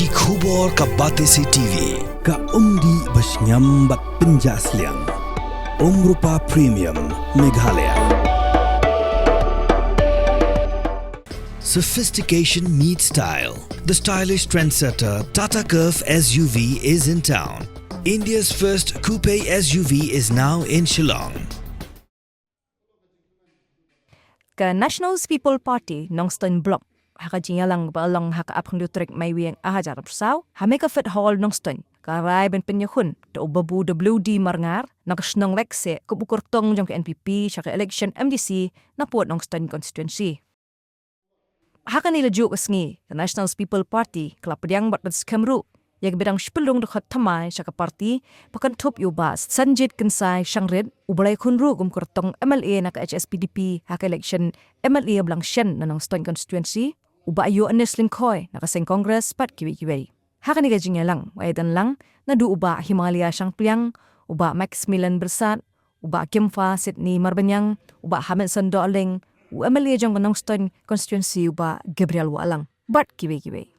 Ki khubor ka bate si TV. Ka umdi basnyam bat penjasliang. Rupa Premium Meghalaya. Sophistication meets style. The stylish trendsetter Tata Curve SUV is in town. India's first coupe SUV is now in Shillong. Ka National People Party Nongstoiñ Block haka jingalang balang haka apang dutrek may wiyang ahajar persaw hame ka fit hall Nongstoiñ karay ben penyahun to Babu WD Marngar nakasnong lekse ko Kyrtong jong ka NPP sa election MDC na puot Nongstoiñ constituency. Haka nila juk asngi ka National People Party klapadyang batbats kamru yang bidang sepelung dekat tamai sa parti pakan top yubas sanjit kensai syangred ubalai kunru gum Kyrtong MLA na ka HSPDP haka election MLA blang shen na Nongstoiñ constituency uba ayo anes lingkoy na kaseng Congress pat kiwi-kiwi. Haka ni gajingnya lang waidan lang na du uba Himalaya syang pliang uba Maximilian Bersat uba Kimfa Sydney Marbanyang uba Hamid Sandoling MLA jong Nongstoiñ constituency uba Gabriel Walang bat kiwi-kiwi.